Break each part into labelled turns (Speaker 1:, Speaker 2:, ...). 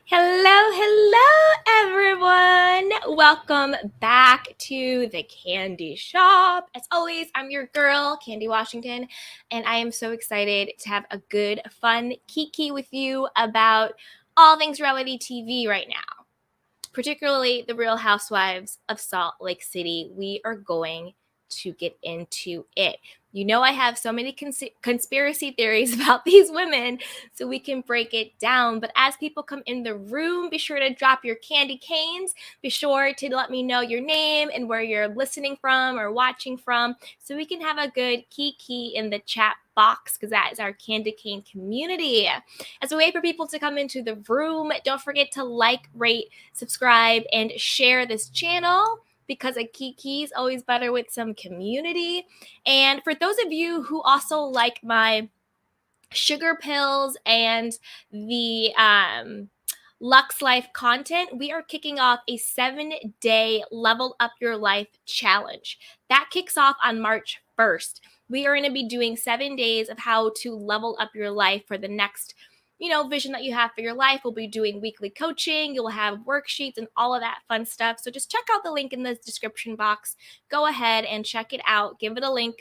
Speaker 1: Hello, everyone. Welcome back to the Candy Shop. As always, I'm your girl, Candy Washington, and I am so excited to have a good, fun kiki with you about all things reality TV right now, particularly the Real Housewives of Salt Lake City. We are going to get into it. You know, I have so many conspiracy theories about these women, so we can break it down. But as people come in the room, be sure to drop your candy canes. Be sure to let me know your name and where you're listening from or watching from, so we can have a good kiki in the chat box, because that is our candy cane community. As a way for people to come into the room, don't forget to like, rate, subscribe, and share this channel, because a kiki is always better with some community. And for those of you who also like my sugar pills and the Lux Life content, we are kicking off a 7-day Level Up Your Life challenge. That kicks off on March 1st. We are going to be doing 7 days of how to level up your life for the next vision that you have for your life. We'll be doing weekly coaching. You'll have worksheets and all of that fun stuff. So just check out the link in the description box. Go ahead and check it out. Give it a link.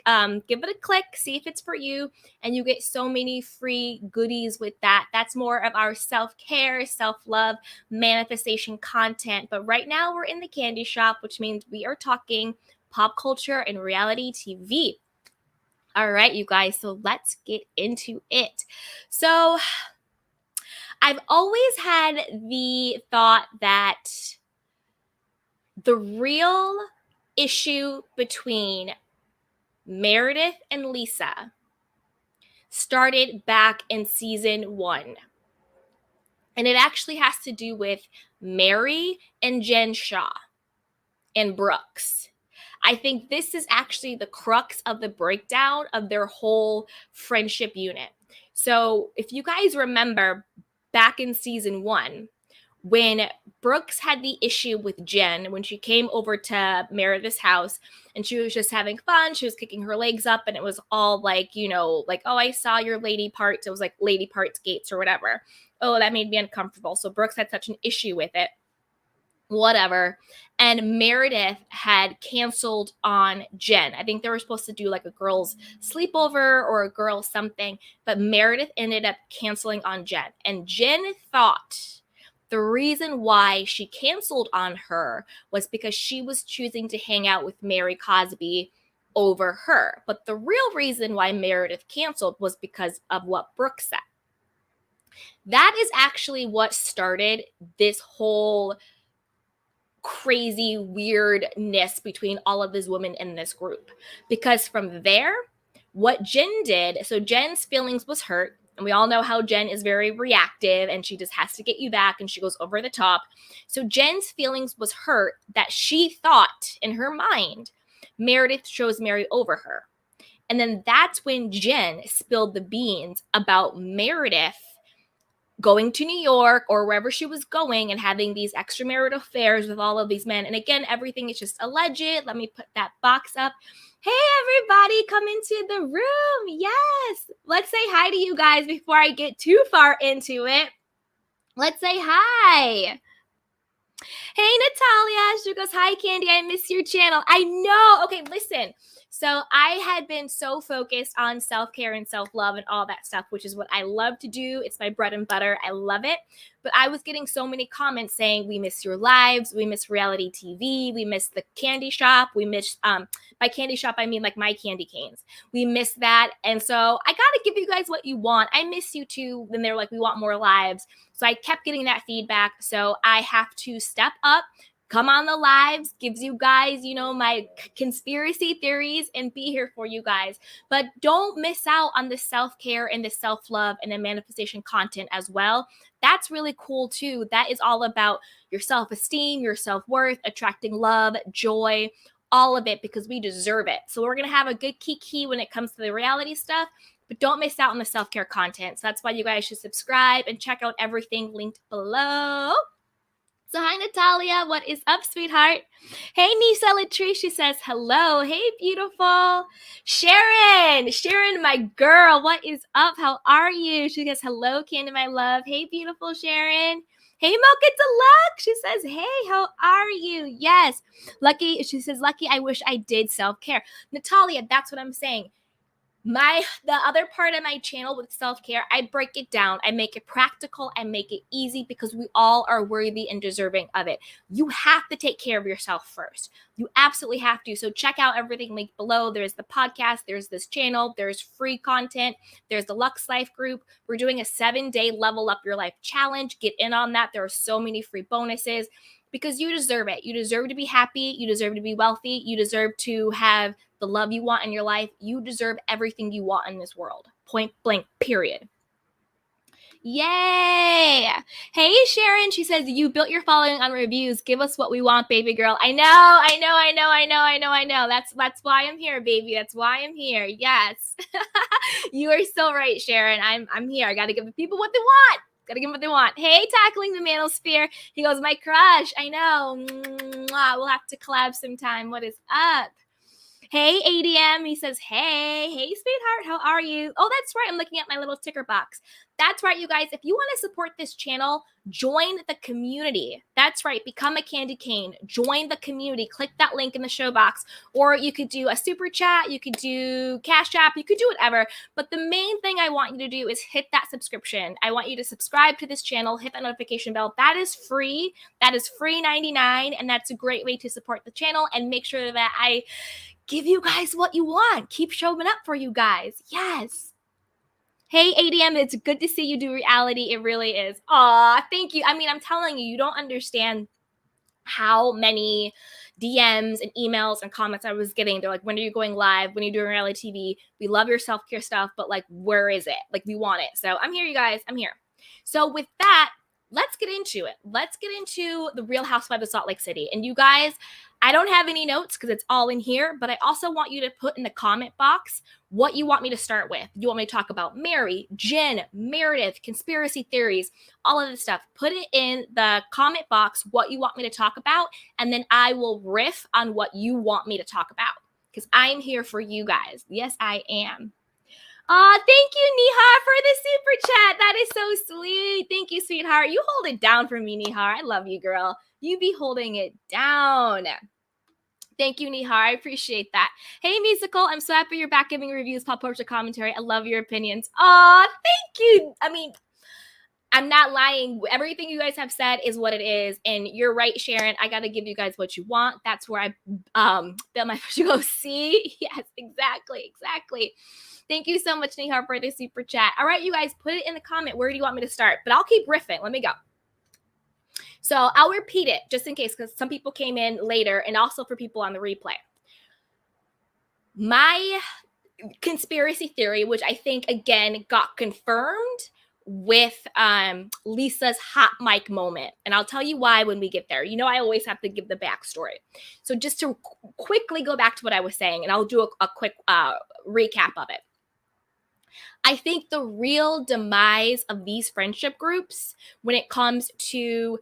Speaker 1: Give it a click. See if it's for you. And you get so many free goodies with that. That's more of our self-care, self-love, manifestation content. But right now we're in the candy shop, which means we are talking pop culture and reality TV. All right, you guys. So let's get into it. So I've always had the thought that the real issue between Meredith and Lisa started back in season 1. And it actually has to do with Mary and Jen Shah and Brooks. I think this is actually the crux of the breakdown of their whole friendship unit. So if you guys remember, back in season 1, when Brooks had the issue with Jen, when she came over to Meredith's house and she was just having fun, she was kicking her legs up, and it was all like, oh, I saw your lady parts. It was like lady parts gates or whatever. Oh, that made me uncomfortable. So Brooks had such an issue with it. Whatever. And Meredith had canceled on Jen. I think they were supposed to do like a girl's sleepover or a girl something, but Meredith ended up canceling on Jen. And Jen thought the reason why she canceled on her was because she was choosing to hang out with Mary Cosby over her. But the real reason why Meredith canceled was because of what Brooke said. That is actually what started this whole crazy weirdness between all of these women in this group. Because from there, what Jen did, so Jen's feelings was hurt. And we all know how Jen is very reactive and she just has to get you back and she goes over the top. So Jen's feelings was hurt that she thought in her mind Meredith chose Mary over her. And then that's when Jen spilled the beans about Meredith going to New York or wherever she was going and having these extramarital affairs with all of these men. And again, everything is just alleged. Let me put that box up. Hey, everybody, come into the room. Yes. Let's say hi to you guys before I get too far into it. Let's say hi. Hey, Natalia. She goes, hi, Candy. I miss your channel. I know. Okay, listen. So I had been so focused on self-care and self-love and all that stuff, which is what I love to do. It's my bread and butter. I love it. But I was getting so many comments saying, we miss your lives. We miss reality TV. We miss the candy shop. We miss, by candy shop, I mean like my candy canes. We miss that. And so I got to give you guys what you want. I miss you too. Then they're like, we want more lives. So I kept getting that feedback. So I have to step up, come on the lives, gives you guys, my conspiracy theories and be here for you guys. But don't miss out on the self-care and the self-love and the manifestation content as well. That's really cool too. That is all about your self-esteem, your self-worth, attracting love, joy, all of it, because we deserve it. So we're going to have a good key when it comes to the reality stuff, but don't miss out on the self-care content. So that's why you guys should subscribe and check out everything linked below. So hi, Natalia. What is up, sweetheart? Hey, Nisa Latrice. She says, hello. Hey, beautiful. Sharon, my girl. What is up? How are you? She says, hello, Candy, my love. Hey, beautiful Sharon. Hey, Mocha Deluxe. She says, hey, how are you? Yes. Lucky, she says, Lucky, I wish I did self-care. Natalia, that's what I'm saying. The other part of my channel with self-care, I break it down. I make it practical. I make it easy because we all are worthy and deserving of it. You have to take care of yourself first. You absolutely have to. So check out everything linked below. There's the podcast. There's this channel. There's free content. There's the Lux Life group. We're doing a 7-day level up your life challenge. Get in on that. There are so many free bonuses because you deserve it. You deserve to be happy. You deserve to be wealthy. You deserve to have the love you want in your life. You deserve everything you want in this world. Point blank, period. Yay! Hey, Sharon, she says, you built your following on reviews. Give us what we want, baby girl. I know. That's why I'm here, baby. That's why I'm here. Yes. You are so right, Sharon. I'm here. I got to give the people what they want. Gotta give them what they want. Hey, tackling the manosphere. He goes, my crush. I know. We'll have to collab sometime. What is up? Hey, ADM. He says, hey, sweetheart. How are you? Oh, that's right. I'm looking at my little ticker box. That's right, you guys. If you want to support this channel, join the community. That's right. Become a candy cane. Join the community. Click that link in the show box. Or you could do a super chat. You could do Cash App. You could do whatever. But the main thing I want you to do is hit that subscription. I want you to subscribe to this channel. Hit that notification bell. That is free. That is free 99. And that's a great way to support the channel and make sure that I give you guys what you want. Keep showing up for you guys. Yes. Hey, ADM, it's good to see you do reality. It really is. Aw, thank you. I mean, I'm telling you, you don't understand how many DMs and emails and comments I was getting. They're like, when are you going live? When are you doing reality TV? We love your self-care stuff, but like, where is it? Like, we want it. So I'm here, you guys. I'm here. So with that, let's get into it. Let's get into the Real Housewives of Salt Lake City. And you guys, I don't have any notes because it's all in here, but I also want you to put in the comment box what you want me to start with. You want me to talk about Mary, Jen, Meredith, conspiracy theories, all of this stuff. Put it in the comment box what you want me to talk about, and then I will riff on what you want me to talk about because I'm here for you guys. Yes, I am. Thank you, Nihar, for the super chat. That is so sweet. Thank you, sweetheart. You hold it down for me, Nihar. I love you, girl. You be holding it down. Thank you, Nihar. I appreciate that. Hey, Musical. I'm so happy you're back giving reviews, pop culture commentary. I love your opinions. Thank you. I mean, I'm not lying. Everything you guys have said is what it is. And you're right, Sharon. I got to give you guys what you want. That's where I built my first go. See? Yes, exactly. Thank you so much, Nihar, for the super chat. All right, you guys, put it in the comment. Where do you want me to start? But I'll keep riffing. Let me go. So I'll repeat it just in case because some people came in later and also for people on the replay. My conspiracy theory, which I think, again, got confirmed with Lisa's hot mic moment. And I'll tell you why when we get there. You know, I always have to give the backstory. So just to quickly go back to what I was saying, and I'll do a quick recap of it. I think the real demise of these friendship groups when it comes to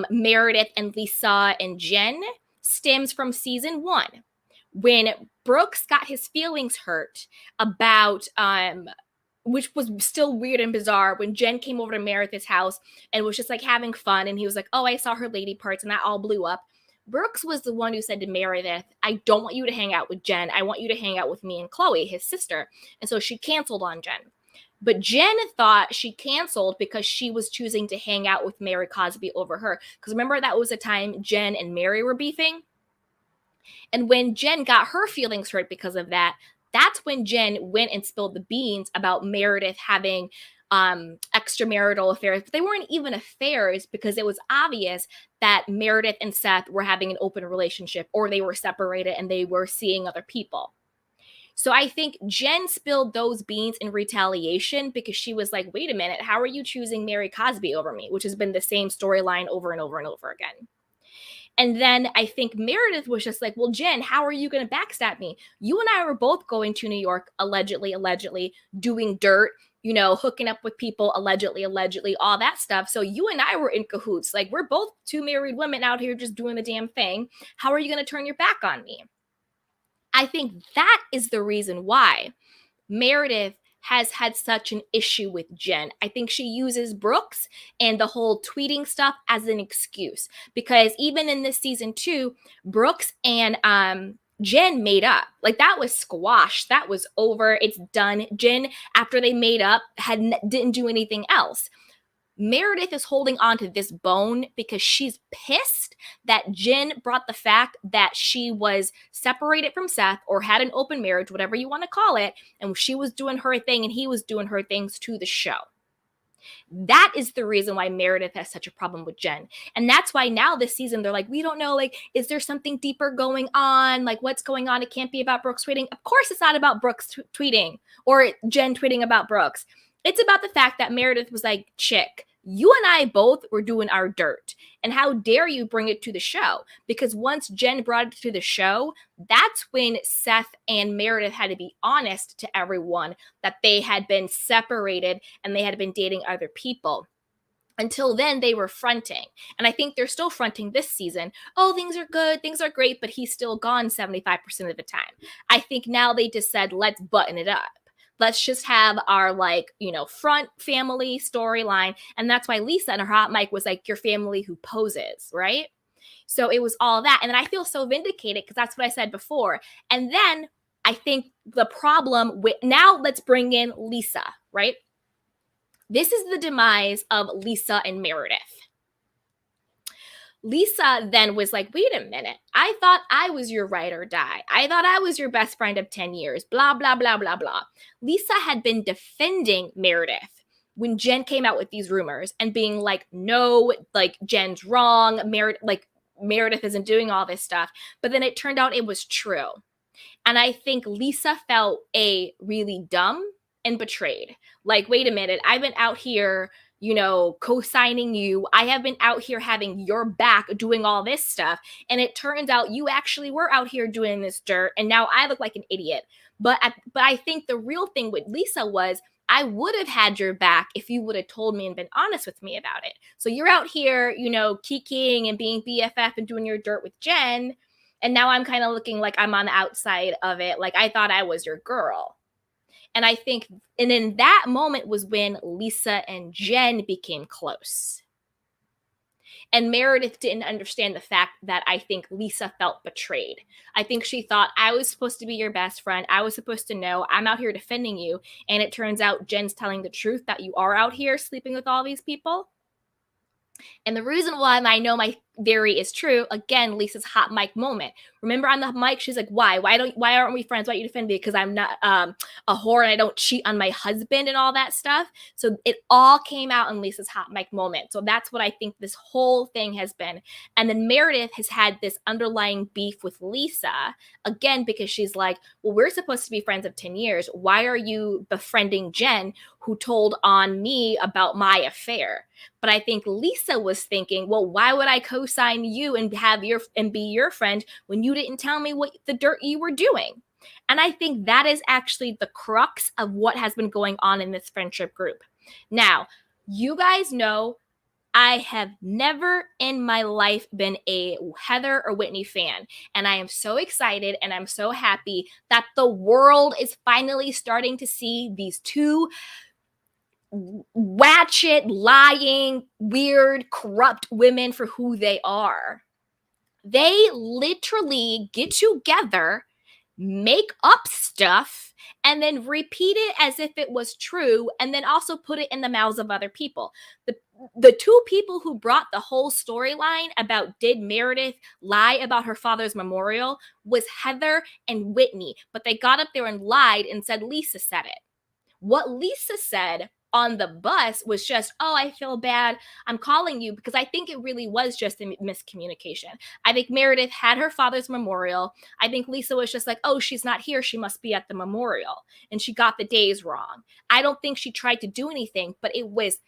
Speaker 1: Meredith and Lisa and Jen stems from season 1 when Brooks got his feelings hurt about which was still weird and bizarre when Jen came over to Meredith's house and was just like having fun. And he was like, oh, I saw her lady parts, and that all blew up. Brooks was the one who said to Meredith, I don't want you to hang out with Jen. I want you to hang out with me and Chloe, his sister. And so she canceled on Jen. But Jen thought she canceled because she was choosing to hang out with Mary Cosby over her. Because remember, that was a time Jen and Mary were beefing. And when Jen got her feelings hurt because of that, that's when Jen went and spilled the beans about Meredith having extramarital affairs. But they weren't even affairs because it was obvious that Meredith and Seth were having an open relationship or they were separated and they were seeing other people. So I think Jen spilled those beans in retaliation because she was like, wait a minute, how are you choosing Mary Cosby over me? Which has been the same storyline over and over and over again. And then I think Meredith was just like, well, Jen, how are you going to backstab me? You and I were both going to New York, allegedly, doing dirt, you know, hooking up with people, allegedly, all that stuff. So you and I were in cahoots. Like, we're both two married women out here just doing the damn thing. How are you going to turn your back on me? I think that is the reason why Meredith has had such an issue with Jen. I think she uses Brooks and the whole tweeting stuff as an excuse, because even in this season 2, Brooks and Jen made up. Like, that was squashed. That was over. It's done. Jen, after they made up, didn't do anything else. Meredith is holding on to this bone because she's pissed that Jen brought the fact that she was separated from Seth or had an open marriage, whatever you want to call it, and she was doing her thing and he was doing her things to the show. That is the reason why Meredith has such a problem with Jen. And that's why now this season, they're like, we don't know, like, is there something deeper going on? Like, what's going on? It can't be about Brooks tweeting. Of course it's not about Brooks tweeting or Jen tweeting about Brooks. It's about the fact that Meredith was like, chick, you and I both were doing our dirt. And how dare you bring it to the show? Because once Jen brought it to the show, that's when Seth and Meredith had to be honest to everyone that they had been separated and they had been dating other people. Until then, they were fronting. And I think they're still fronting this season. Oh, things are good, things are great, but he's still gone 75% of the time. I think now they just said, let's button it up. Let's just have our, like, you know, front family storyline. And that's why Lisa and her hot mic was like, your family who poses, right? So it was all that. And then I feel so vindicated because that's what I said before. And then I think the problem with, now let's bring in Lisa, right? This is the demise of Lisa and Meredith. Lisa then was like, wait a minute. I thought I was your ride or die. I thought I was your best friend of 10 years, blah, blah, blah, blah, blah. Lisa had been defending Meredith when Jen came out with these rumors and being like, no, like, Jen's wrong. Meredith isn't doing all this stuff. But then it turned out it was true. And I think Lisa felt really dumb and betrayed. Like, wait a minute. I've been out here, you know, co-signing you. I have been out here having your back doing all this stuff. And it turns out you actually were out here doing this dirt. And now I look like an idiot. But I think the real thing with Lisa was, I would have had your back if you would have told me and been honest with me about it. So you're out here, you know, kikiing and being BFF and doing your dirt with Jen. And now I'm kind of looking like I'm on the outside of it. Like, I thought I was your girl. And I think, and in that moment was when Lisa and Jen became close. And Meredith didn't understand the fact that I think Lisa felt betrayed. I think she thought, I was supposed to be your best friend. I was supposed to know. I'm out here defending you. And it turns out Jen's telling the truth that you are out here sleeping with all these people. And the reason why I know my theory is true, again, Lisa's hot mic moment. Remember on the mic, she's like, why aren't we friends? Why don't you defend me? Because I'm not a whore and I don't cheat on my husband and all that stuff. So it all came out in Lisa's hot mic moment. So that's what I think this whole thing has been. And then Meredith has had this underlying beef with Lisa, again, because she's like, well, we're supposed to be friends of 10 years. Why are you befriending Jen, who told on me about my affair? But I think Lisa was thinking, well, why would I co-sign you and be your friend when you didn't tell me what the dirt you were doing? And I think that is actually the crux of what has been going on in this friendship group. Now, you guys know I have never in my life been a Heather or Whitney fan. And I am so excited and I'm so happy that the world is finally starting to see these two ratchet, lying, weird, corrupt women for who they are. They literally get together, make up stuff, and then repeat it as if it was true, and then also put it in the mouths of other people. The two people who brought the whole storyline about did Meredith lie about her father's memorial was Heather and Whitney, but they got up there and lied and said Lisa said it. What Lisa said on the bus was just, oh, I feel bad. I'm calling you, because I think it really was just a miscommunication. I think Meredith had her father's memorial. I think Lisa was just like, oh, she's not here. She must be at the memorial. And she got the days wrong. I don't think she tried to do anything, but it was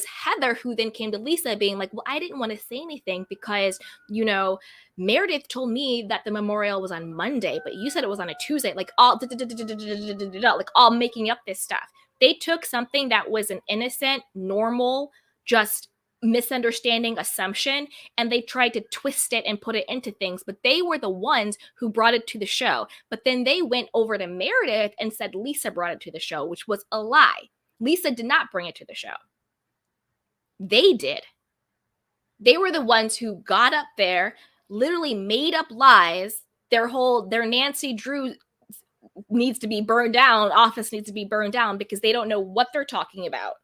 Speaker 1: Heather who then came to Lisa being like, well, I didn't want to say anything because, you know, Meredith told me that the memorial was on Monday, but you said it was on a Tuesday, like all making up this stuff. They took something that was an innocent, normal, just misunderstanding assumption, and they tried to twist it and put it into things, but they were the ones who brought it to the show. But then they went over to Meredith and said Lisa brought it to the show, which was a lie. Lisa did not bring it to the show. They did. They were the ones who got up there, literally made up lies. Their Nancy Drew needs to be burned down, office needs to be burned down, because they don't know what they're talking about.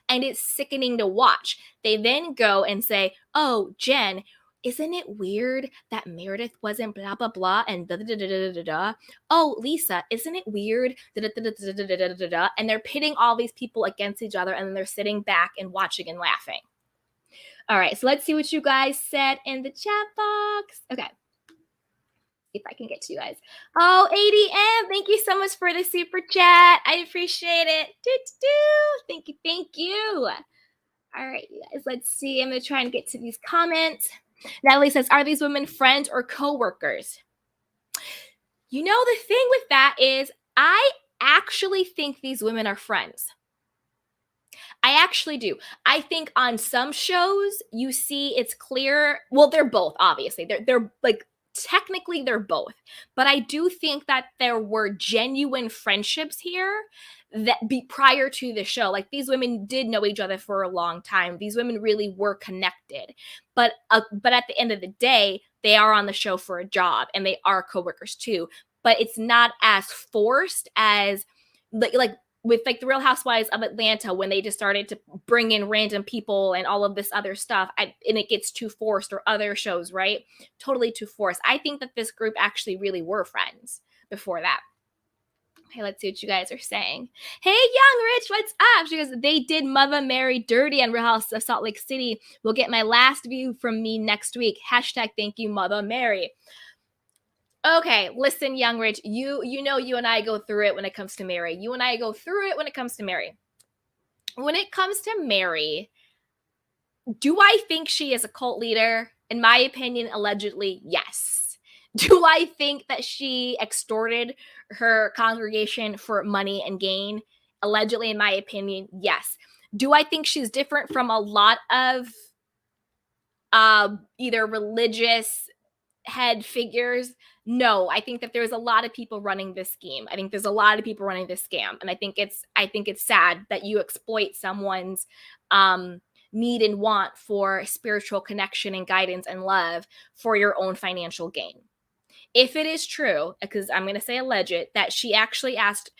Speaker 1: And it's sickening to watch. They then go and say, oh, Jen, isn't it weird that Meredith wasn't blah, blah, blah, and da, da, da, da, da, da. Oh, Lisa, isn't it weird? Da, da, da, da, da, da, da, da. And they're pitting all these people against each other, and then they're sitting back and watching and laughing. All right, so let's see what you guys said in the chat box. Okay. If I can get to you guys. Oh, ADM, thank you so much for the super chat. I appreciate it. Thank you, thank you. All right, you guys, let's see. I'm going to try and get to these comments. Natalie says, are these women friends or co-workers? You know, the thing with that is I actually think these women are friends. I actually do. I think on some shows you see it's clear. Well, they're both, obviously. They're like, technically they're both, but I do think that there were genuine friendships here that prior to the show. Like, these women did know each other for a long time. These women really were connected, but at the end of the day, they are on the show for a job, and they are coworkers too. But it's not as forced as like with like the Real Housewives of Atlanta, when they just started to bring in random people and all of this other stuff, and it gets too forced, or other shows, right? Totally too forced. I think that this group actually really were friends before that. Okay, let's see what you guys are saying. Hey, Young Rich, what's up? She goes, they did Mother Mary dirty on Real House of Salt Lake City. We'll get my last view from me next week. Hashtag thank you, Mother Mary. Okay, listen, Young Rich, you know you and I go through it when it comes to Mary. You and I go through it when it comes to Mary. When it comes to Mary, do I think she is a cult leader? In my opinion, allegedly, yes. Do I think that she extorted her congregation for money and gain? Allegedly, in my opinion, yes. Do I think she's different from a lot of either religious head figures? No, I think that there's a lot of people running this scheme. I think there's a lot of people running this scam, and I think it's sad that you exploit someone's need and want for spiritual connection and guidance and love for your own financial gain. If it is true, because I'm going to say alleged, that she actually asked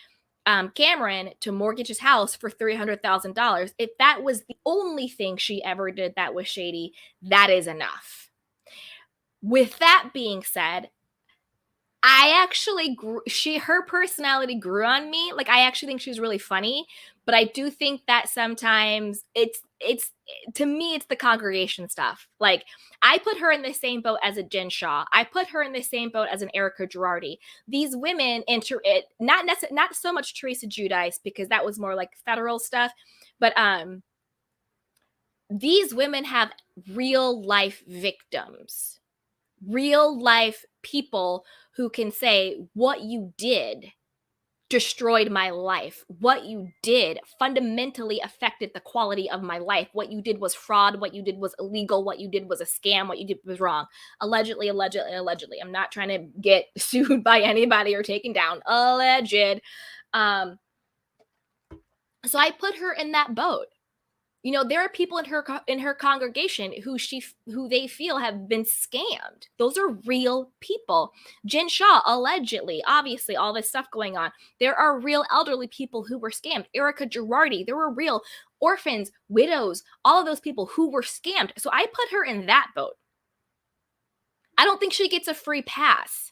Speaker 1: Cameron to mortgage his house for $300,000, if that was the only thing she ever did that was shady, that is enough. With that being said, I actually her personality grew on me. Like, I actually think she's really funny, but I do think that sometimes it's to me, it's the congregation stuff. Like, I put her in the same boat as a Jen Shah. I put her in the same boat as an Erica Girardi. These women enter it, not so much Teresa Giudice, because that was more like federal stuff, but these women have real life victims, real life people who can say, what you did destroyed my life. What you did fundamentally affected the quality of my life. What you did was fraud. What you did was illegal. What you did was a scam. What you did was wrong. Allegedly. I'm not trying to get sued by anybody or taken down. Alleged. So I put her in that boat. You know, there are people in her congregation who they feel have been scammed. Those are real people. Jen Shah, allegedly, obviously, all this stuff going on. There are real elderly people who were scammed. Erica Girardi, there were real orphans, widows, all of those people who were scammed. So I put her in that boat. I don't think she gets a free pass.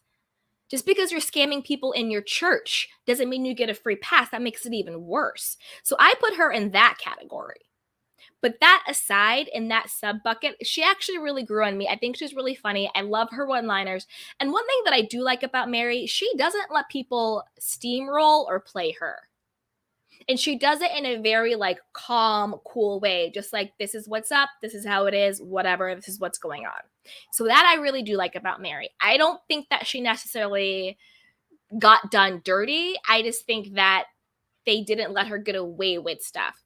Speaker 1: Just because you're scamming people in your church doesn't mean you get a free pass. That makes it even worse. So I put her in that category. But that aside, in that sub bucket, she actually really grew on me. I think she's really funny. I love her one-liners. And one thing that I do like about Mary, she doesn't let people steamroll or play her. And she does it in a very like calm, cool way. Just like, this is what's up. This is how it is. Whatever. This is what's going on. So that I really do like about Mary. I don't think that she necessarily got done dirty. I just think that they didn't let her get away with stuff.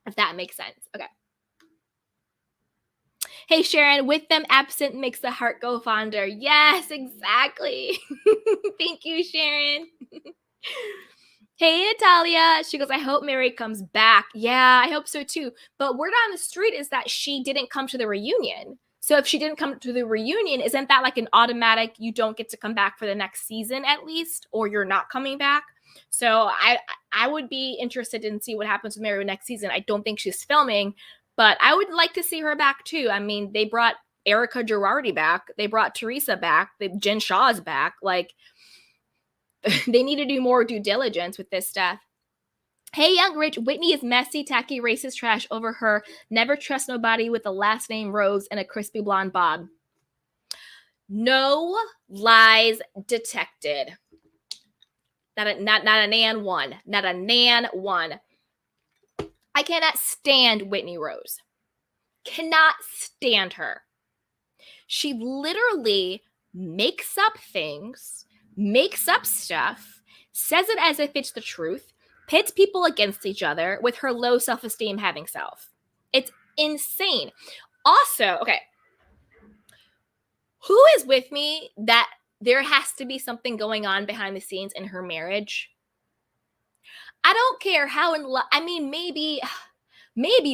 Speaker 1: If that makes sense. Okay. Hey, Sharon, with them absent makes the heart go fonder. Yes, exactly. Thank you, Sharon. Hey, Natalia. She goes, I hope Mary comes back. Yeah, I hope so too. But word on the street is that she didn't come to the reunion. So if she didn't come to the reunion, isn't that like an automatic, you don't get to come back for the next season at least, or you're not coming back? So I would be interested in see what happens with Mary next season. I don't think she's filming, but I would like to see her back too. I mean, they brought Erica Girardi back. They brought Teresa back. Jen Shah's back. Like, they need to do more due diligence with this stuff. Hey, Young Rich, Whitney is messy, tacky, racist trash over her. Never trust nobody with the last name Rose and a crispy blonde bob. No lies detected. Not a nan one. Not a nan one. I cannot stand Whitney Rose. Cannot stand her. She literally makes up things, makes up stuff, says it as if it's the truth, pits people against each other with her low self-esteem having self. It's insane. Also, okay, who is with me that there has to be something going on behind the scenes in her marriage? I don't care how in love, I mean, maybe,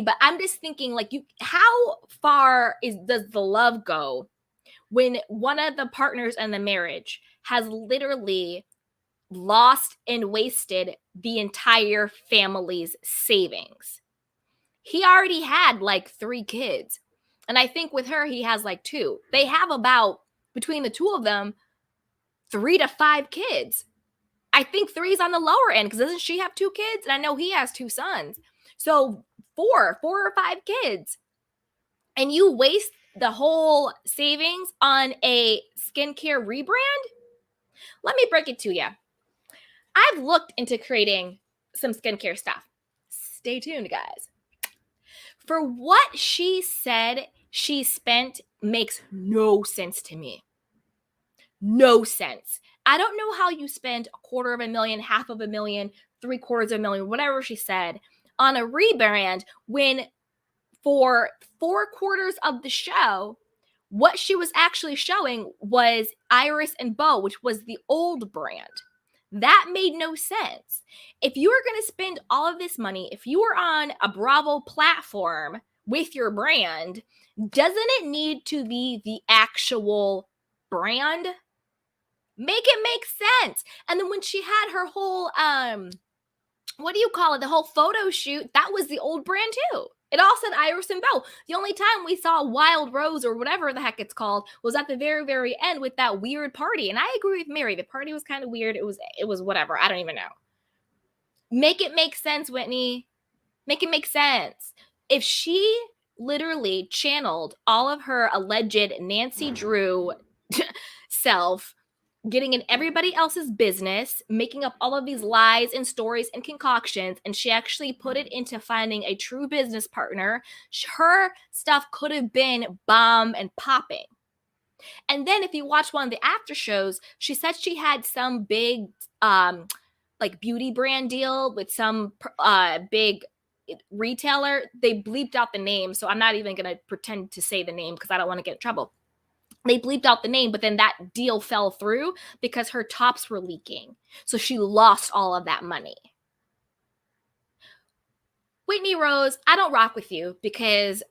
Speaker 1: but I'm just thinking, like, how far does the love go when one of the partners in the marriage has literally lost and wasted the entire family's savings? He already had like 3 kids. And I think with her, he has like 2. They have about, between the 2 of them, 3 to 5 kids. I think 3's on the lower end because doesn't she have 2 kids? And I know he has 2 sons. So 4 or 5 kids. And you waste the whole savings on a skincare rebrand? Let me break it to you. I've looked into creating some skincare stuff. Stay tuned, guys. For what she said she spent makes no sense to me. No sense. I don't know how you spend $250,000, $500,000, $750,000, whatever she said, on a rebrand when for 4 quarters of the show, what she was actually showing was Iris and Beau, which was the old brand. That made no sense. If you were going to spend all of this money, if you were on a Bravo platform with your brand, doesn't it need to be the actual brand? Make it make sense. And then when she had her whole what do you call it? The whole photo shoot, that was the old brand too. It all said Iris and Beau. The only time we saw Wild Rose or whatever the heck it's called was at the very, very end with that weird party. And I agree with Mary. The party was kind of weird. It was whatever. I don't even know. Make it make sense, Whitney. Make it make sense. If she literally channeled all of her alleged Nancy Drew self, getting in everybody else's business, making up all of these lies and stories and concoctions, and she actually put it into finding a true business partner, her stuff could have been bomb and popping. And then if you watch one of the after shows, she said she had some big like beauty brand deal with some big retailer. They bleeped out the name, so I'm not even going to pretend to say the name because I don't want to get in trouble. They bleeped out the name, but then that deal fell through because her tops were leaking. So she lost all of that money. Whitney Rose, I don't rock with you because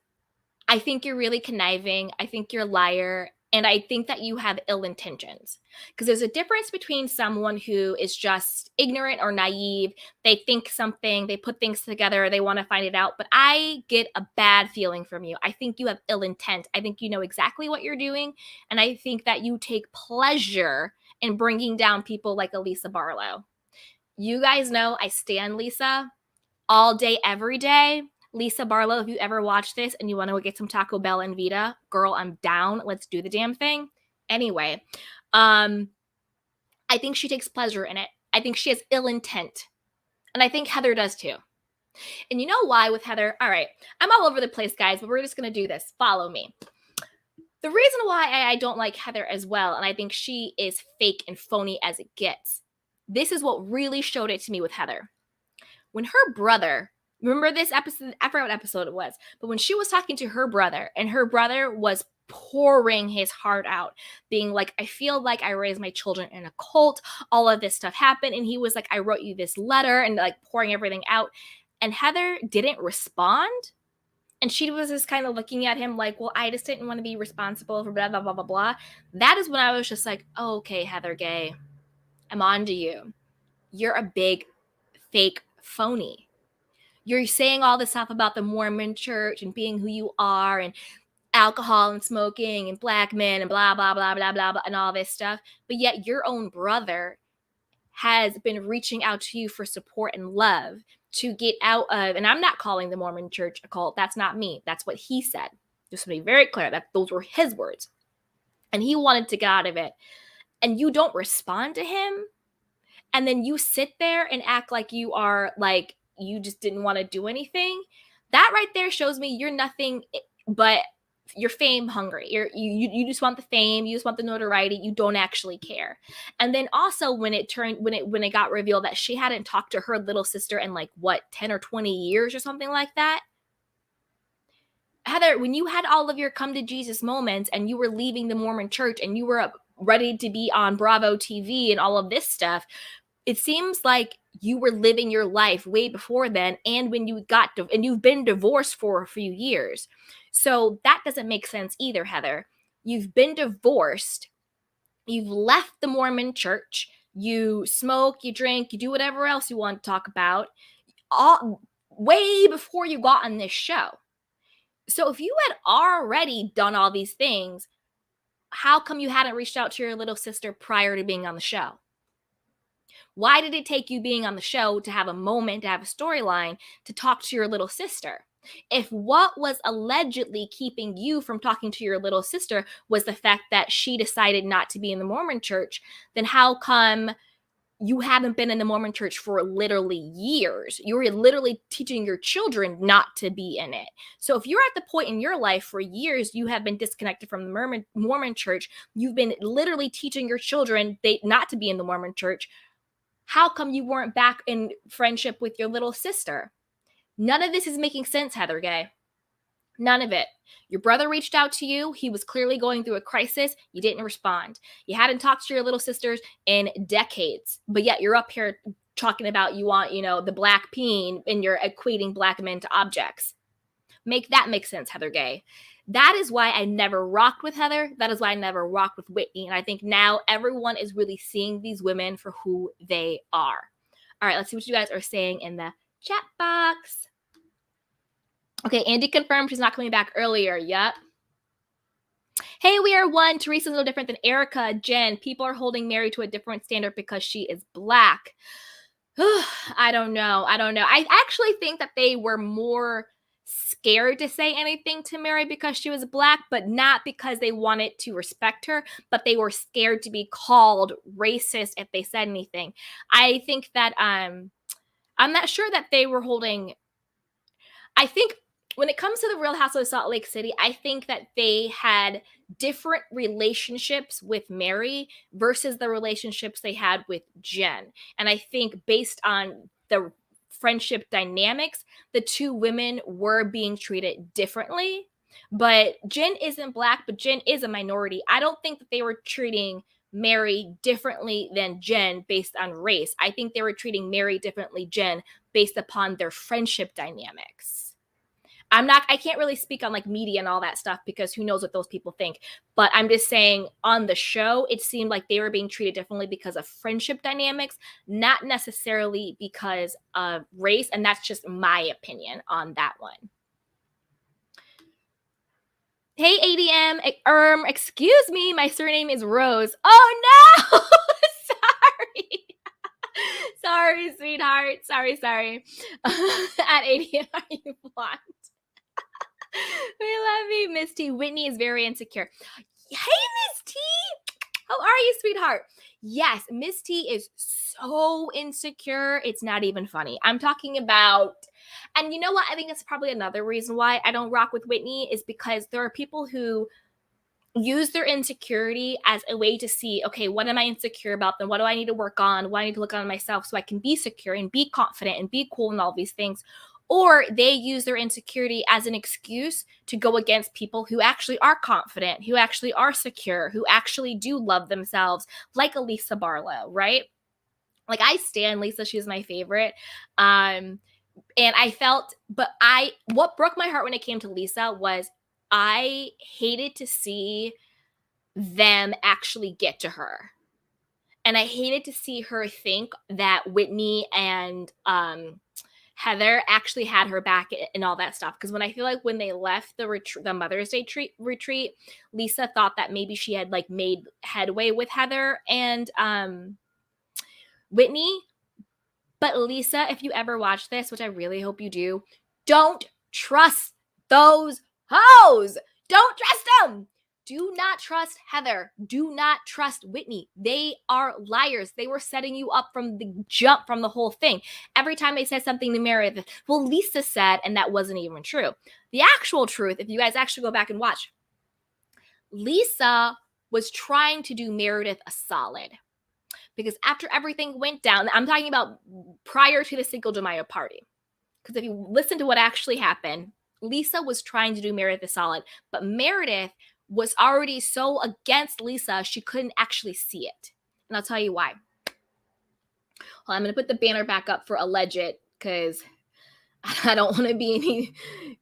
Speaker 1: I think you're really conniving. I think you're a liar. And I think that you have ill intentions. Because there's a difference between someone who is just ignorant or naive. They think something, they put things together, they want to find it out. But I get a bad feeling from you. I think you have ill intent. I think you know exactly what you're doing. And I think that you take pleasure in bringing down people like Elisa Barlow. You guys know I stan Lisa all day, every day. Lisa Barlow, if you ever watch this and you want to get some Taco Bell and Vita, girl, I'm down. Let's do the damn thing. Anyway, I think she takes pleasure in it. I think she has ill intent. And I think Heather does too. And you know why with Heather? All right, I'm all over the place, guys, but we're just going to do this. Follow me. The reason why I don't like Heather as well, and I think she is fake and phony as it gets, this is what really showed it to me with Heather. When her brother Remember this episode? I forgot what episode it was, but when she was talking to her brother, and her brother was pouring his heart out, being like, I feel like I raised my children in a cult, all of this stuff happened, and he was like, I wrote you this letter, and like pouring everything out, and Heather didn't respond, and she was just kind of looking at him like, well, I just didn't want to be responsible for blah blah blah blah blah. That is when I was just like, oh, okay, Heather Gay, I'm on to you. You're a big fake phony. You're saying all this stuff about the Mormon church and being who you are and alcohol and smoking and black men and blah, blah, blah, blah, blah, blah, and all this stuff. But yet your own brother has been reaching out to you for support and love to get out of, and I'm not calling the Mormon church a cult. That's not me. That's what he said. Just to be very clear, that those were his words. And he wanted to get out of it. And you don't respond to him. And then you sit there and act like you are like, you just didn't want to do anything. That right there shows me you're nothing but you're fame hungry. You just want the fame, you just want the notoriety, you don't actually care. And then also when it got revealed that she hadn't talked to her little sister in like what, 10 or 20 years or something like that. Heather, when you had all of your come to Jesus moments and you were leaving the Mormon church and you were ready to be on Bravo TV and all of this stuff, it seems like you were living your life way before then, and when you got and you've been divorced for a few years. So that doesn't make sense either, Heather. You've been divorced. You've left the Mormon church. You smoke, you drink, you do whatever else you want to talk about, all way before you got on this show. So if you had already done all these things, how come you hadn't reached out to your little sister prior to being on the show? Why did it take you being on the show to have a moment, to have a storyline, to talk to your little sister? If what was allegedly keeping you from talking to your little sister was the fact that she decided not to be in the Mormon church, then how come you haven't been in the Mormon church for literally years? You were literally teaching your children not to be in it. So if you're at the point in your life for years, you have been disconnected from the Mormon church, you've been literally teaching your children not to be in the Mormon church, how come you weren't back in friendship with your little sister? None of this is making sense, Heather Gay. None of it. Your brother reached out to you. He was clearly going through a crisis. You didn't respond. You hadn't talked to your little sisters in decades, but yet you're up here talking about you want, the black peen, and you're equating black men to objects. Make that make sense, Heather Gay. That is why I never rocked with Heather. That is why I never rocked with Whitney. And I think now everyone is really seeing these women for who they are. All right, let's see what you guys are saying in the chat box. Okay, Andy confirmed she's not coming back earlier. Yep. Hey, we are one. Teresa's no different than Erica, Jen. People are holding Mary to a different standard because she is black. I don't know. I actually think that they were more scared to say anything to Mary because she was black, but not because they wanted to respect her, but they were scared to be called racist if they said anything. I think that I'm not sure that they were holding. I think when it comes to the Real Housewives of Salt Lake City, I think that they had different relationships with Mary versus the relationships they had with Jen. And I think based on the friendship dynamics, the two women were being treated differently. But Jen isn't black, but Jen is a minority. I don't think that they were treating Mary differently than Jen based on race. I think they were treating Mary differently, Jen, based upon their friendship dynamics. I can't really speak on like media and all that stuff because who knows what those people think. But I'm just saying on the show, it seemed like they were being treated differently because of friendship dynamics, not necessarily because of race. And that's just my opinion on that one. Hey, ADM, excuse me, my surname is Rose. Oh no! Sorry, sweetheart. Sorry. At ADM, are you blonde? We love you, Miss T. Whitney is very insecure. Hey, Miss T. How are you, sweetheart? Yes, Miss T is so insecure. It's not even funny. I'm talking about, and you know what? I think that's probably another reason why I don't rock with Whitney is because there are people who use their insecurity as a way to see, okay, what am I insecure about? Then what do I need to work on? What do I need to look on myself so I can be secure and be confident and be cool and all these things? or they use their insecurity as an excuse to go against people who actually are confident, who actually are secure, who actually do love themselves, like a Lisa Barlow, right? Like, I stan Lisa. She's my favorite. And I felt, what broke my heart when it came to Lisa was I hated to see them actually get to her. And I hated to see her think that Whitney and Heather actually had her back and all that stuff. Because when they left the Mother's Day retreat, Lisa thought that maybe she had like made headway with Heather and Whitney. But Lisa, if you ever watch this, which I really hope you do, don't trust those hoes. Don't trust them. Do not trust Heather. Do not trust Whitney. They are liars. They were setting you up from the jump, from the whole thing. Every time they said something to Meredith, well, Lisa said, and that wasn't even true. The actual truth, if you guys actually go back and watch, Lisa was trying to do Meredith a solid. Because after everything went down, I'm talking about prior to the Cinco de Mayo party. Because if you listen to what actually happened, Lisa was trying to do Meredith a solid, but Meredith was already so against Lisa, she couldn't actually see it. And I'll tell you why. Well, I'm going to put the banner back up for alleged, because I don't want to be any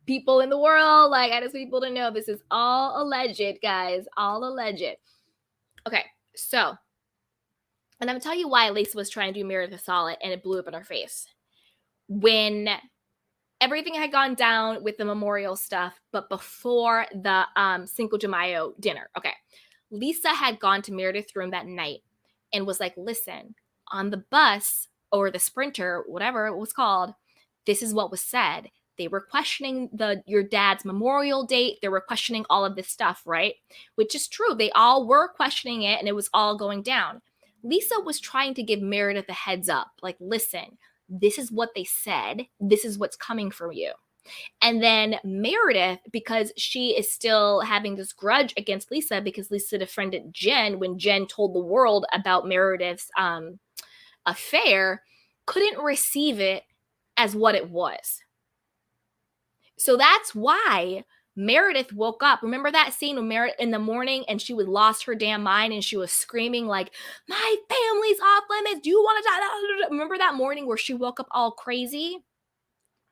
Speaker 1: people in the world. Like, I just want people to know this is all alleged, guys. All alleged. Okay, so, and I'm going to tell you why Lisa was trying to do Meredith a solid, and it blew up in her face. When everything had gone down with the memorial stuff, but before the Cinco de Mayo dinner. Okay. Lisa had gone to Meredith's room that night and was like, listen, on the bus or the Sprinter, whatever it was called, this is what was said. They were questioning your dad's memorial date. They were questioning all of this stuff, right? Which is true. They all were questioning it, and it was all going down. Lisa was trying to give Meredith a heads up. Like, listen, this is what they said. This is what's coming from you. And then Meredith, because she is still having this grudge against Lisa because Lisa defriended Jen when Jen told the world about Meredith's affair, couldn't receive it as what it was. So that's why Meredith woke up. Remember that scene when Meredith in the morning and she would lost her damn mind and she was screaming like, my family's off limits. Do you want to die? Remember that morning where she woke up all crazy?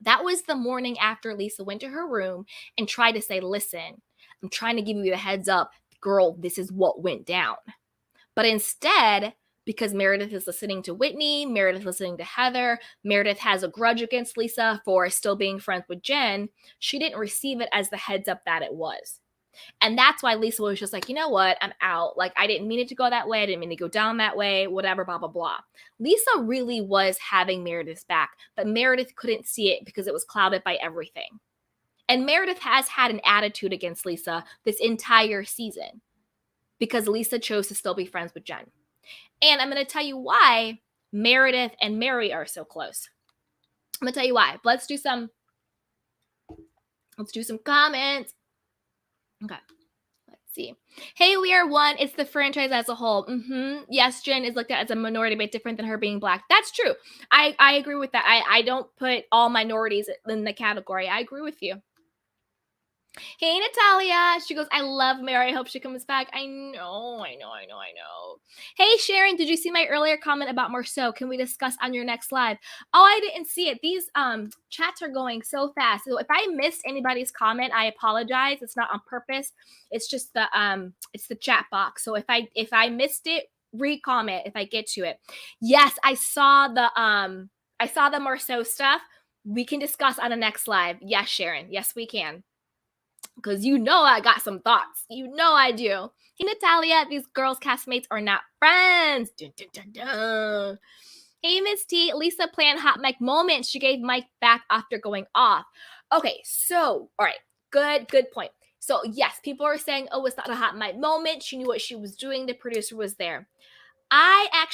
Speaker 1: That was the morning after Lisa went to her room and tried to say, listen, I'm trying to give you the heads up. Girl, this is what went down. But instead, because Meredith is listening to Whitney, Meredith listening to Heather, Meredith has a grudge against Lisa for still being friends with Jen, she didn't receive it as the heads up that it was. And that's why Lisa was just like, you know what, I'm out. Like, I didn't mean it to go that way. I didn't mean to go down that way, whatever, blah, blah, blah. Lisa really was having Meredith's back, but Meredith couldn't see it because it was clouded by everything. And Meredith has had an attitude against Lisa this entire season because Lisa chose to still be friends with Jen. And I'm going to tell you why Meredith and Mary are so close. I'm going to tell you why. Let's do some comments. Okay. Let's see. Hey, we are one. It's the franchise as a whole. Yes, Jen is looked at as a minority, but different than her being black. That's true. I agree with that. I don't put all minorities in the category. I agree with you. Hey, Natalia. She goes, I love Mary. I hope she comes back. I know. Hey, Sharon, did you see my earlier comment about Marceau? Can we discuss on your next live? Oh, I didn't see it. These chats are going so fast. So if I missed anybody's comment, I apologize. It's not on purpose. It's just the chat box. So if I missed it, re-comment if I get to it. Yes, I saw the Marceau stuff. We can discuss on the next live. Yes, Sharon. Yes, we can. Because you know I got some thoughts. You know I do. Hey, Natalia, these girls' castmates are not friends. Dun, dun, dun, dun. Hey, Miss T, Lisa planned hot mic moment. She gave Mike back after going off. Okay, so, all right, good point. So, yes, people are saying, oh, it's not a hot mic moment. She knew what she was doing. The producer was there. ADM,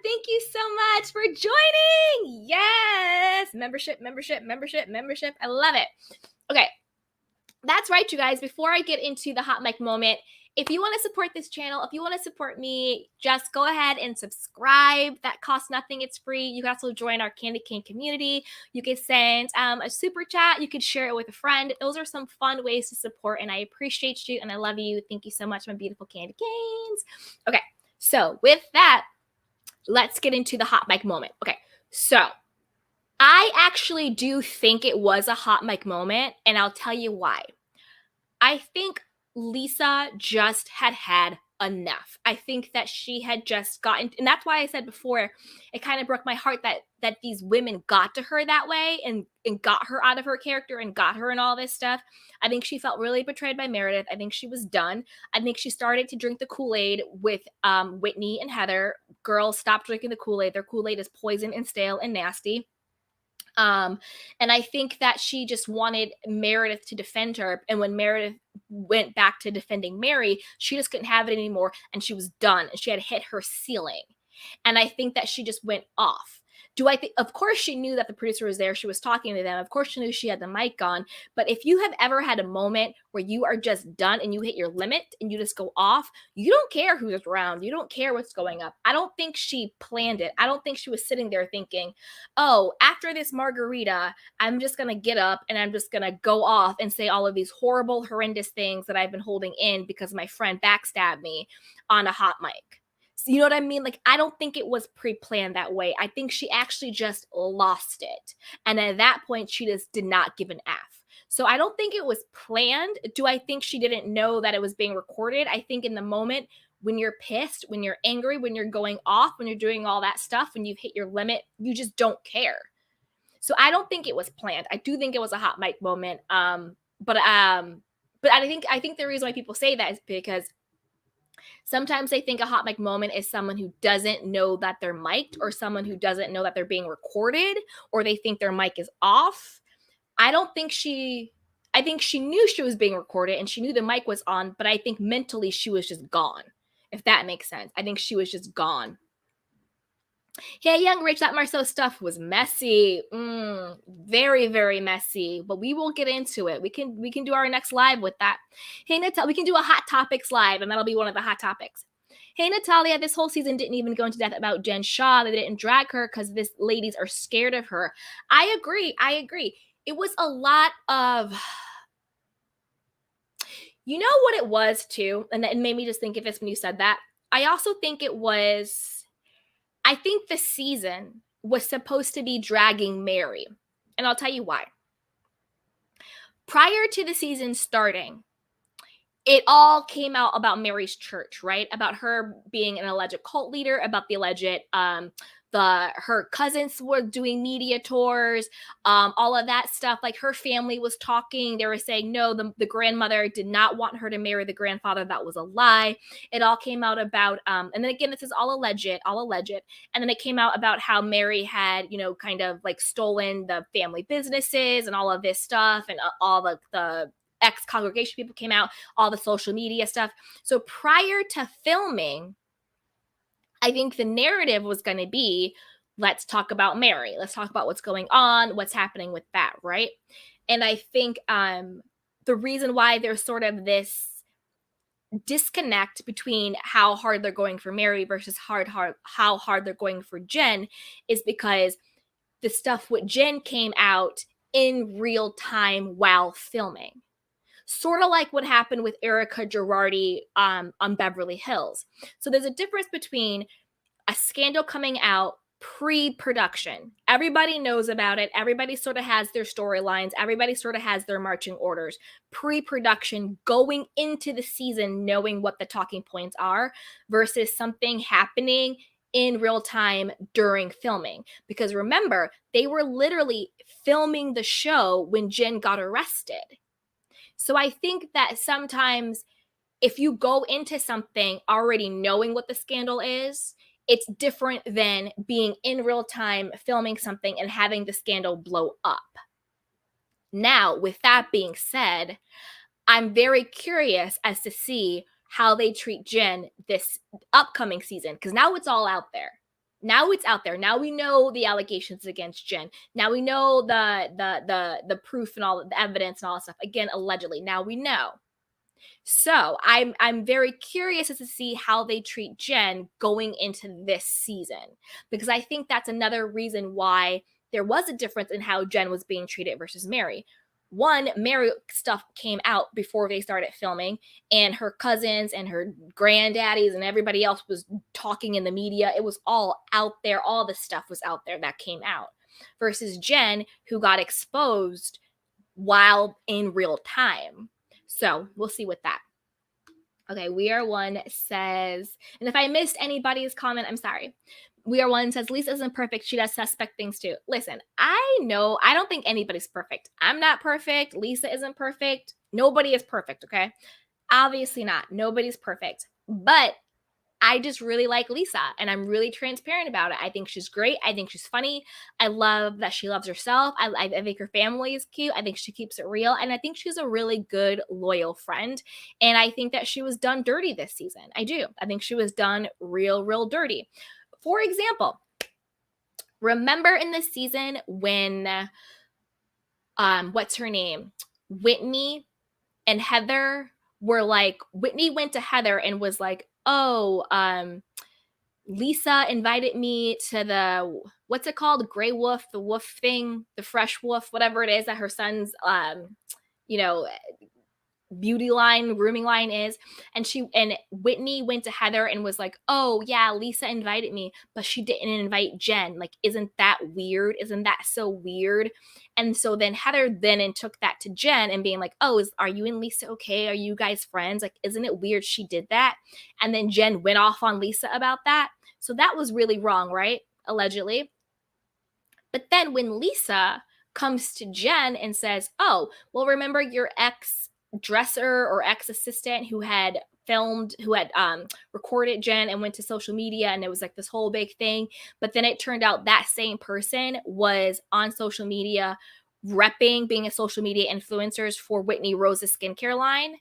Speaker 1: thank you so much for joining. Yes, membership. I love it. Okay. That's right, you guys. Before I get into the hot mic moment, if you want to support this channel, if you want to support me, just go ahead and subscribe. That costs nothing. It's free. You can also join our Candy Cane community. You can send a super chat. You could share it with a friend. Those are some fun ways to support, and I appreciate you, and I love you. Thank you so much, my beautiful Candy Canes. Okay, so with that, let's get into the hot mic moment. Okay, so I actually do think it was a hot mic moment, and I'll tell you why. I think Lisa just had enough. I think that she had just gotten, and that's why I said before, it kind of broke my heart that these women got to her that way and got her out of her character and got her in all this stuff. I think she felt really betrayed by Meredith. I think she was done. I think she started to drink the Kool-Aid with Whitney and Heather. Girls, stop drinking the Kool-Aid. Their Kool-Aid is poison and stale and nasty. And I think that she just wanted Meredith to defend her. And when Meredith went back to defending Mary, she just couldn't have it anymore. And she was done. And she had hit her ceiling. And I think that she just went off. Do I think, of course she knew that the producer was there. She was talking to them. Of course she knew she had the mic on. But if you have ever had a moment where you are just done and you hit your limit and you just go off, you don't care who's around. You don't care what's going up. I don't think she planned it. I don't think she was sitting there thinking, oh, after this margarita, I'm just going to get up and I'm just going to go off and say all of these horrible, horrendous things that I've been holding in because my friend backstabbed me on a hot mic. You know what I mean? Like, I don't think it was pre-planned that way. I think she actually just lost it. And at that point, she just did not give an F. So I don't think it was planned. Do I think she didn't know that it was being recorded? I think in the moment, when you're pissed, when you're angry, when you're going off, when you're doing all that stuff, when you've hit your limit, you just don't care. So I don't think it was planned. I do think it was a hot mic moment. But I think the reason why people say that is because sometimes they think a hot mic moment is someone who doesn't know that they're mic'd or someone who doesn't know that they're being recorded or they think their mic is off. I think she knew she was being recorded and she knew the mic was on, but I think mentally she was just gone, if that makes sense. I think she was just gone. Hey, Young Rich, that Marceau stuff was messy. Very, very messy. But we will get into it. We can do our next live with that. Hey, Natalia, we can do a Hot Topics live, and that'll be one of the hot topics. Hey, Natalia, this whole season didn't even go into depth about Jen Shah. They didn't drag her because these ladies are scared of her. I agree. It was a lot of... You know what it was, too? And it made me just think of this when you said that. I also think it was... I think the season was supposed to be dragging Mary. And I'll tell you why. Prior to the season starting, it all came out about Mary's church, right? About her being an alleged cult leader, about the alleged, her cousins were doing media tours, all of that stuff. Like, her family was talking. They were saying, no, the grandmother did not want her to marry the grandfather. That was a lie. It all came out about, and then again, this is all alleged. And then it came out about how Mary had, kind of like stolen the family businesses and all of this stuff, and all the ex-congregation people came out, all the social media stuff. So prior to filming, I think the narrative was going to be, let's talk about Mary. Let's talk about what's going on, what's happening with that, right? And I think the reason why there's sort of this disconnect between how hard they're going for Mary versus how hard they're going for Jen is because the stuff with Jen came out in real time while filming. Sort of like what happened with Erica Girardi on Beverly Hills. So there's a difference between a scandal coming out pre-production. Everybody knows about it. Everybody sort of has their storylines. Everybody sort of has their marching orders. Pre-production, going into the season, knowing what the talking points are versus something happening in real time during filming. Because remember, they were literally filming the show when Jen got arrested. So I think that sometimes if you go into something already knowing what the scandal is, it's different than being in real time filming something and having the scandal blow up. Now, with that being said, I'm very curious as to see how they treat Jen this upcoming season, because now it's all out there. Now it's out there. Now we know the allegations against Jen. Now we know the proof and all the evidence and all that stuff. Again, allegedly. Now we know. So I'm very curious as to see how they treat Jen going into this season, because I think that's another reason why there was a difference in how Jen was being treated versus Mary. One, Mary stuff came out before they started filming, and her cousins and her granddaddies and everybody else was talking in the media. It was all out there. All the stuff was out there that came out. Versus Jen, who got exposed while in real time. So we'll see with that. Okay, We Are One says, and if I missed anybody's comment, I'm sorry. We Are One says, Lisa isn't perfect. She does suspect things too. Listen, I know, I don't think anybody's perfect. I'm not perfect. Lisa isn't perfect. Nobody is perfect, okay? Obviously not. Nobody's perfect. But I just really like Lisa, and I'm really transparent about it. I think she's great. I think she's funny. I love that she loves herself. I think her family is cute. I think she keeps it real, and I think she's a really good, loyal friend. And I think that she was done dirty this season. I do. I think she was done real dirty. For example, remember in this season when, what's her name? Whitney and Heather were like, Whitney went to Heather and was like, oh, Lisa invited me to the, what's it called? Gray Wolf, the wolf thing, the fresh wolf, whatever it is that her son's, beauty line, grooming line is. And Whitney went to Heather and was like, oh yeah, Lisa invited me, but she didn't invite Jen. Like, isn't that weird? Isn't that so weird? And so then Heather then took that to Jen and being like, oh, are you and Lisa okay? Are you guys friends? Like, isn't it weird she did that? And then Jen went off on Lisa about that. So that was really wrong, right? Allegedly. But then when Lisa comes to Jen and says, oh, well, remember your ex dresser or ex-assistant who had recorded Jen and went to social media, and it was like this whole big thing. But then it turned out that same person was on social media being a social media influencer for Whitney Rose's skincare line.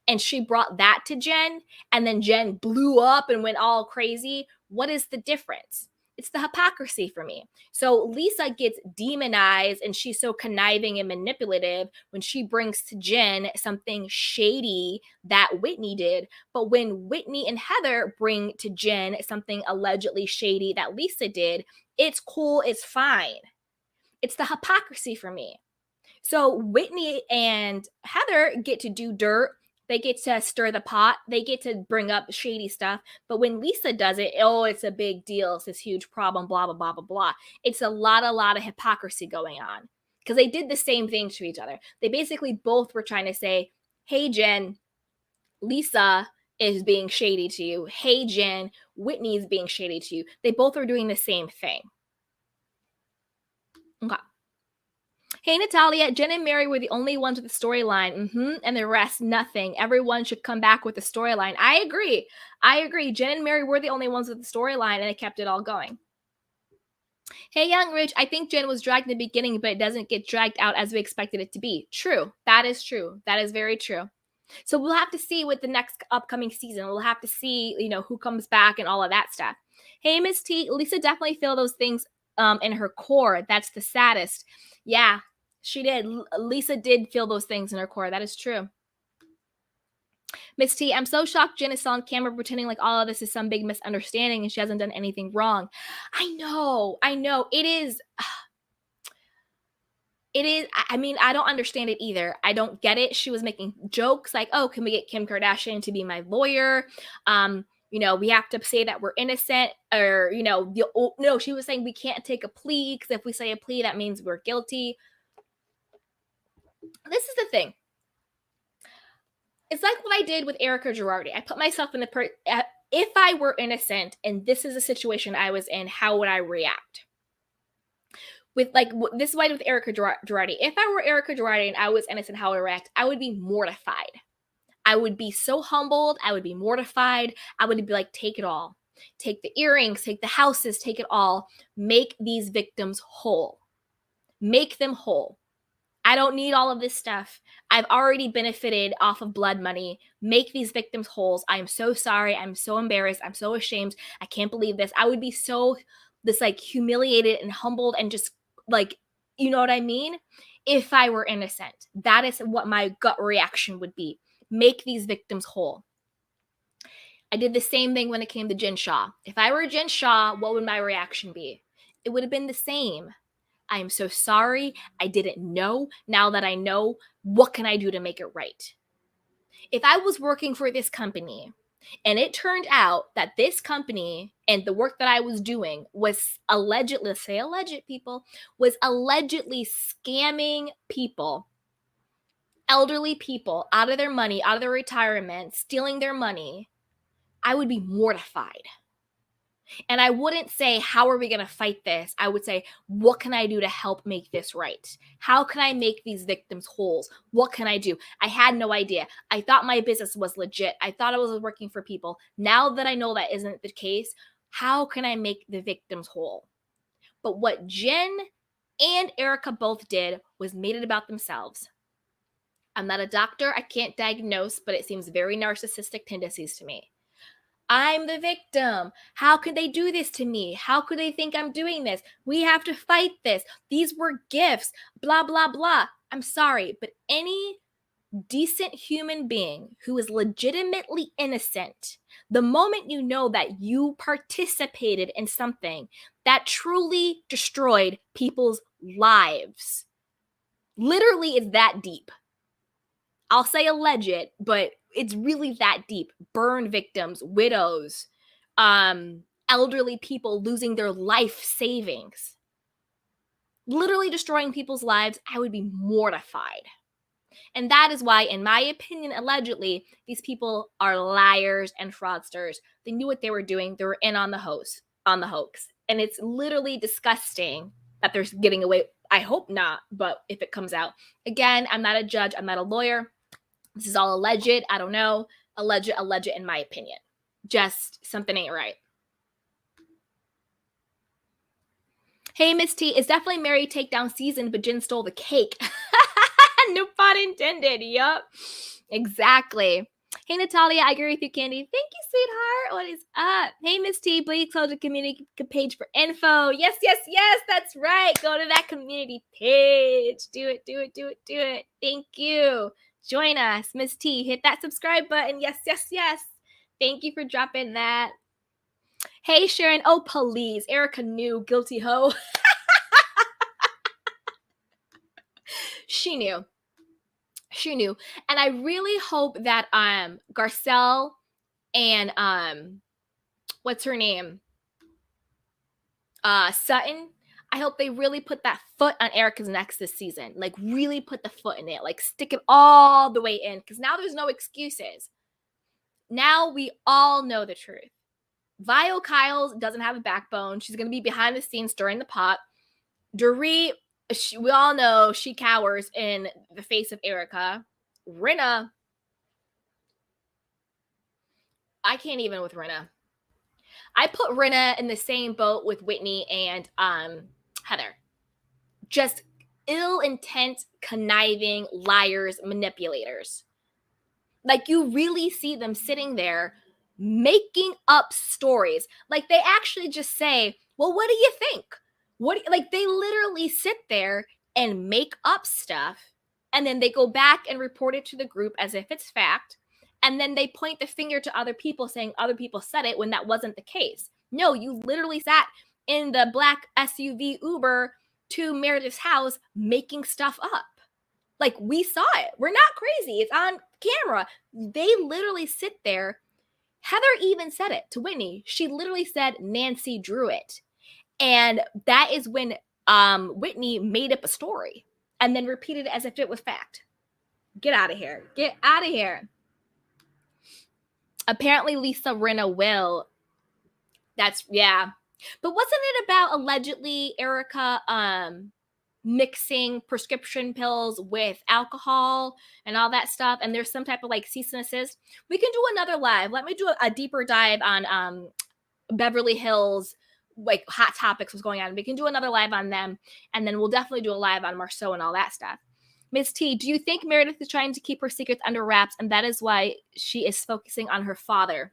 Speaker 1: And she brought that to Jen, and then Jen blew up and went all crazy. What is the difference? It's the hypocrisy for me. So Lisa gets demonized, and she's so conniving and manipulative when she brings to Jen something shady that Whitney did. But when Whitney and Heather bring to Jen something allegedly shady that Lisa did, it's cool, it's fine. It's the hypocrisy for me. So Whitney and Heather get to do dirt. They get to stir the pot. They get to bring up shady stuff. But when Lisa does it, oh, it's a big deal. It's this huge problem, blah, blah, blah, blah, blah. It's a lot of hypocrisy going on because they did the same thing to each other. They basically both were trying to say, hey, Jen, Lisa is being shady to you. Hey, Jen, Whitney is being shady to you. They both are doing the same thing. Okay. Hey, Natalia, Jen and Mary were the only ones with the storyline, and the rest, nothing. Everyone should come back with the storyline. I agree. Jen and Mary were the only ones with the storyline, and it kept it all going. Hey, Young Rich, I think Jen was dragged in the beginning, but it doesn't get dragged out as we expected it to be. True. That is true. That is very true. So we'll have to see with the next upcoming season. We'll have to see, who comes back and all of that stuff. Hey, Miss T, Lisa definitely feel those things in her core. That's the saddest. Yeah, she did. Lisa did feel those things in her core. That is true. Miss T, I'm so shocked Jen is still on camera pretending like all of this is some big misunderstanding and she hasn't done anything wrong. I know. It is. I mean, I don't understand it either. I don't get it. She was making jokes like, oh, can we get Kim Kardashian to be my lawyer? We have to say that we're innocent, or, no, she was saying we can't take a plea because if we say a plea, that means we're guilty. This is the thing. It's like what I did with Erica Girardi. I put myself in if I were innocent and this is a situation I was in, how would I react? This is why I did with Erica Girardi. If I were Erica Girardi and I was innocent, how would I react? I would be mortified. I would be so humbled. I would be mortified. I would be like, take it all. Take the earrings, take the houses, take it all. Make these victims whole. Make them whole. I don't need all of this stuff. I've already benefited off of blood money. Make these victims whole. I am so sorry. I'm so embarrassed. I'm so ashamed. I can't believe this. I would be so humiliated and humbled and just you know what I mean? If I were innocent, that is what my gut reaction would be. make these victims whole. I did the same thing when it came to Jen Shah. If I were Jen Shah, what would my reaction be? It would have been the same. I am so sorry. I didn't know. Now that I know, what can I do to make it right? If I was working for this company and it turned out that this company and the work that I was doing was allegedly, let's say alleged people, was allegedly scamming people, elderly people, out of their money, out of their retirement, stealing their money, I would be mortified. And I wouldn't say, how are we going to fight this? I would say, what can I do to help make this right? How can I make these victims whole? What can I do? I had no idea. I thought my business was legit. I thought I was working for people. Now that I know that isn't the case, how can I make the victims whole? But what Jen and Erica both did was made it about themselves. I'm not a doctor. I can't diagnose, but it seems very narcissistic tendencies to me. I'm the victim. How could they do this to me? How could they think I'm doing this? We have to fight this. These were gifts, blah, blah, blah. I'm sorry, but any decent human being who is legitimately innocent, the moment you know that you participated in something that truly destroyed people's lives, literally is that deep. I'll say alleged, but it's really that deep. Burn victims, widows, elderly people losing their life savings, literally destroying people's lives. I would be mortified. And that is why, in my opinion, allegedly, these people are liars and fraudsters. They knew what they were doing. They were in on the hoax. And it's literally disgusting that they're getting away. I hope not, but if it comes out. Again, I'm not a judge. I'm not a lawyer. This is all alleged. I don't know. Alleged in my opinion. Just something ain't right. Hey, Miss T, it's definitely Mary takedown season, but Jen stole the cake. No pun intended. Yup. Exactly. Hey, Natalia, I agree with you, Candy. Thank you, sweetheart. What is up? Hey, Miss T, please close the community page for info. Yes, that's right. Go to that community page. Do it. Thank you. Join us. Miss T, hit that subscribe button. Yes. Thank you for dropping that. Hey, Sharon. Oh, please. Erica knew. Guilty hoe. She knew. And I really hope that Garcelle and what's her name? Sutton. I hope they really put that foot on Erica's neck this season. Like, really put the foot in it. Like, stick it all the way in. Because now there's no excuses. Now we all know the truth. Vio Kyles doesn't have a backbone. She's going to be behind the scenes stirring the pot. Dorit, we all know she cowers in the face of Erica. Rinna, I can't even with Rinna. I put Rinna in the same boat with Whitney and Heather. Just ill intent, conniving, liars, manipulators. Like, you really see them sitting there making up stories. Like, they actually just say, well, what do you think? Like, they literally sit there and make up stuff, and then they go back and report it to the group as if it's fact, and then they point the finger to other people saying other people said it when that wasn't the case. No, you literally sat in the black SUV Uber to Meredith's house making stuff up. Like, we saw it. We're not crazy. It's on camera. They literally sit there. Heather even said it to Whitney. She literally said Nancy drew it. And that is when Whitney made up a story and then repeated it as if it was fact. Get out of here. Get out of here. Apparently Lisa Rinna will. Yeah. But wasn't it about allegedly Erica mixing prescription pills with alcohol and all that stuff? And there's some type of like cease and assist. We can do another live. Let me do a deeper dive on Beverly Hills, like hot topics was going on. We can do another live on them. And then we'll definitely do a live on Marceau and all that stuff. Miss T, do you think Meredith is trying to keep her secrets under wraps and that is why she is focusing on her father?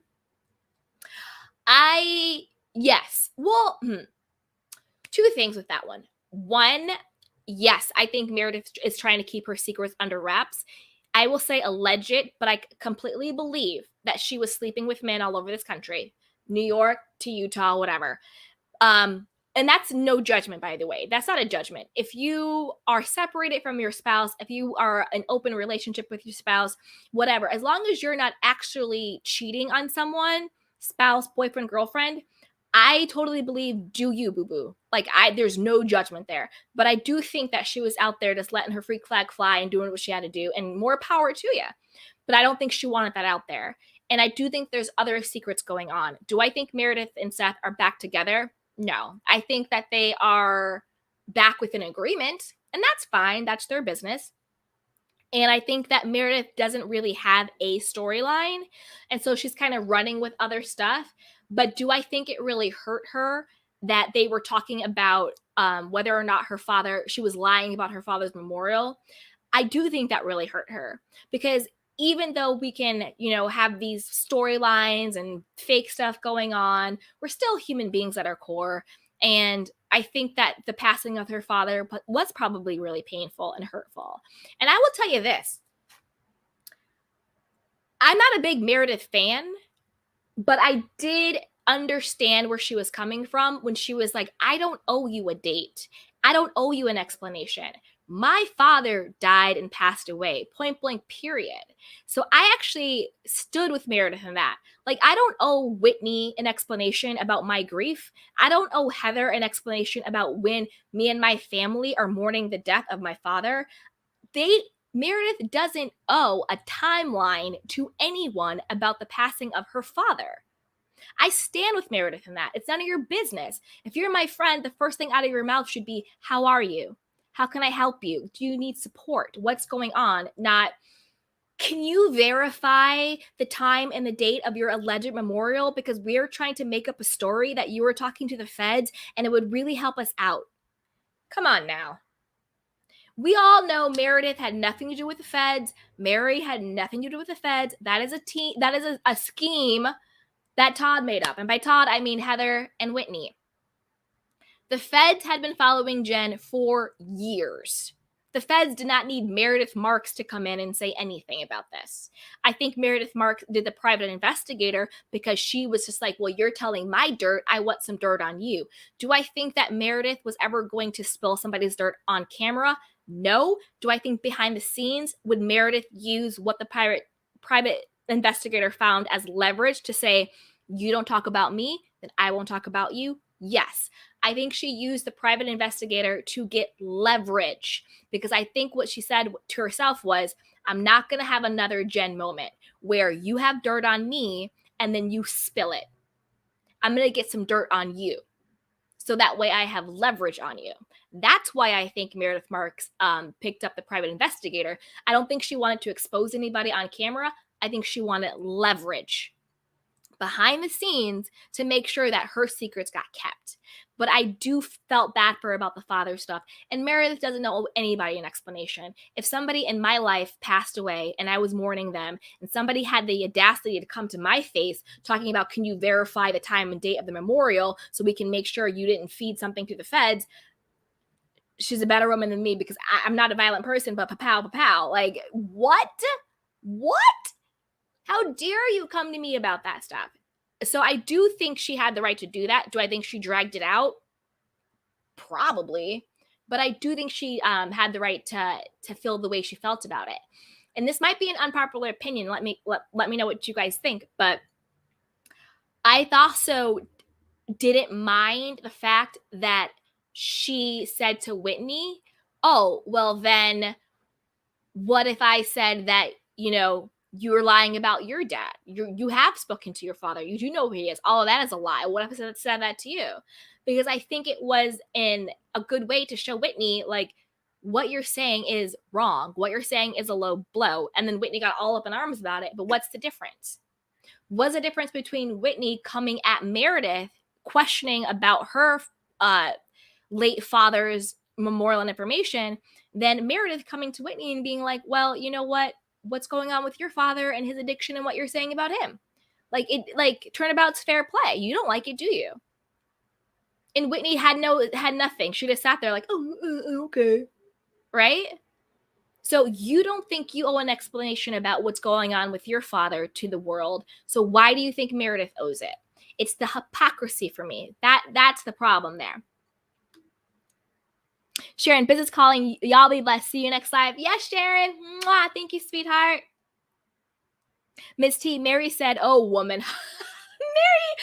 Speaker 1: Yes. Well, two things with that one. One, yes, I think Meredith is trying to keep her secrets under wraps. I will say alleged, but I completely believe that she was sleeping with men all over this country, New York to Utah, whatever. And that's no judgment, by the way. That's not a judgment. If you are separated from your spouse, if you are an open relationship with your spouse, whatever, as long as you're not actually cheating on someone, spouse, boyfriend, girlfriend, I totally believe do you, boo boo. Like, there's no judgment there. But I do think that she was out there just letting her freak flag fly and doing what she had to do, and more power to you. But I don't think she wanted that out there. And I do think there's other secrets going on. Do I think Meredith and Seth are back together? No. I think that they are back with an agreement, and that's fine. That's their business. And I think that Meredith doesn't really have a storyline. And so she's kind of running with other stuff. But do I think it really hurt her that they were talking about whether or not she was lying about her father's memorial? I do think that really hurt her, because even though we can, have these storylines and fake stuff going on, we're still human beings at our core. And I think that the passing of her father was probably really painful and hurtful. And I will tell you this. I'm not a big Meredith fan, but I did understand where she was coming from when she was like, I don't owe you a date. I don't owe you an explanation. My father died and passed away, point blank, period. So I actually stood with Meredith in that. Like, I don't owe Whitney an explanation about my grief. I don't owe Heather an explanation about when me and my family are mourning the death of my father. Meredith doesn't owe a timeline to anyone about the passing of her father. I stand with Meredith in that. It's none of your business. If you're my friend, the first thing out of your mouth should be, how are you? How can I help you? Do you need support? What's going on? Not, can you verify the time and the date of your alleged memorial? Because we're trying to make up a story that you were talking to the feds and it would really help us out. Come on now. We all know Meredith had nothing to do with the feds. Mary had nothing to do with the feds. That is a scheme that Todd made up. And by Todd, I mean Heather and Whitney. The feds had been following Jen for years. The feds did not need Meredith Marks to come in and say anything about this. I think Meredith Marks did the private investigator because she was just like, well, you're telling my dirt. I want some dirt on you. Do I think that Meredith was ever going to spill somebody's dirt on camera? No. Do I think behind the scenes, would Meredith use what the private investigator found as leverage to say, you don't talk about me, then I won't talk about you? Yes. I think she used the private investigator to get leverage, because I think what she said to herself was, I'm not going to have another Jen moment where you have dirt on me and then you spill it. I'm going to get some dirt on you, so that way I have leverage on you. That's why I think Meredith Marks picked up the private investigator. I don't think she wanted to expose anybody on camera. I think she wanted leverage behind the scenes to make sure that her secrets got kept. But I do felt bad for her about the father stuff. And Meredith doesn't owe anybody an explanation. If somebody in my life passed away and I was mourning them, and somebody had the audacity to come to my face talking about, can you verify the time and date of the memorial so we can make sure you didn't feed something to the feds, she's a better woman than me, because I'm not a violent person, but pa-pow. Like, what? How dare you come to me about that stuff? So I do think she had the right to do that. Do I think she dragged it out? Probably. But I do think she had the right to feel the way she felt about it. And this might be an unpopular opinion. Let me know what you guys think. But I also didn't mind the fact that she said to Whitney, oh, well then, what if I said that, you were lying about your dad? You have spoken to your father. You do know who he is. All of that is a lie. What if I said that to you? Because I think it was in a good way to show Whitney, like, what you're saying is wrong. What you're saying is a low blow. And then Whitney got all up in arms about it. But what's the difference? Was a difference between Whitney coming at Meredith, questioning about her late father's memorial and information, than Meredith coming to Whitney and being like, well, you know what? What's going on with your father and his addiction and what you're saying about him? Like turnabout's fair play. You don't like it, do you? And Whitney had nothing. She just sat there like, oh, okay. Right? So you don't think you owe an explanation about what's going on with your father to the world. So why do you think Meredith owes it? It's the hypocrisy for me. That's the problem there. Sharon, business calling. Y'all be blessed. See you next live. Yes, Sharon. Mwah. Thank you, sweetheart. Miss T, Mary said, oh, woman. Mary,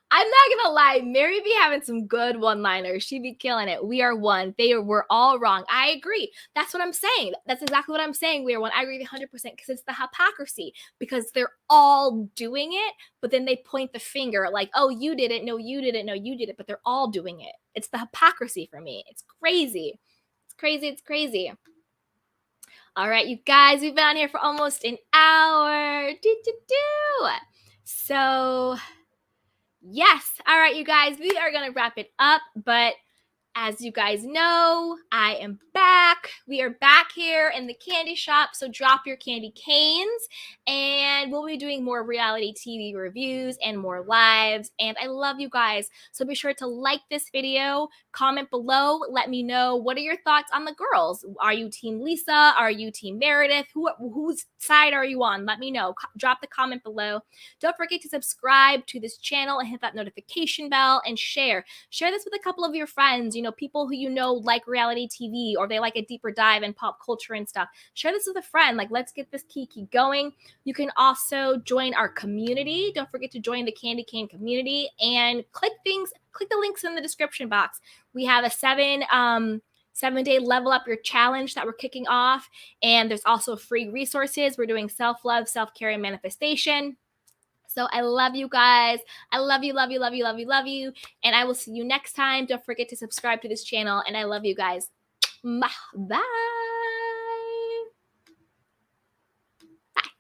Speaker 1: I'm not gonna lie, Mary be having some good one-liners. She be killing it. We are one. We're all wrong. I agree. That's what I'm saying. That's exactly what I'm saying. We are one. I agree 100% because it's the hypocrisy. Because they're all doing it, but then they point the finger like, oh, you did it. No, you did it. No, you did it. But they're all doing it. It's the hypocrisy for me. It's crazy. It's crazy. It's crazy. All right, you guys, we've been on here for almost an hour. So, yes. All right, you guys, we are going to wrap it up. But as you guys know, I am back. We are back here in the candy shop. So drop your candy canes and we'll be doing more reality TV reviews and more lives. And I love you guys. So be sure to like this video, comment below. Let me know, what are your thoughts on the girls? Are you team Lisa? Are you team Meredith? Whose side are you on? Let me know. Drop the comment below. Don't forget to subscribe to this channel and hit that notification bell and share. Share this with a couple of your friends, people who like reality TV or they like a deeper dive in pop culture and stuff. Share this with a friend. Let's get this keep going. You can also join our community. Don't forget to join the Candy Cane community and click the links in the description box. We have a 7-day level up your challenge that we're kicking off. And there's also free resources. We're doing self-love, self-care, and manifestation. So I love you guys. I love you, love you, love you, love you, love you. And I will see you next time. Don't forget to subscribe to this channel. And I love you guys. Bye.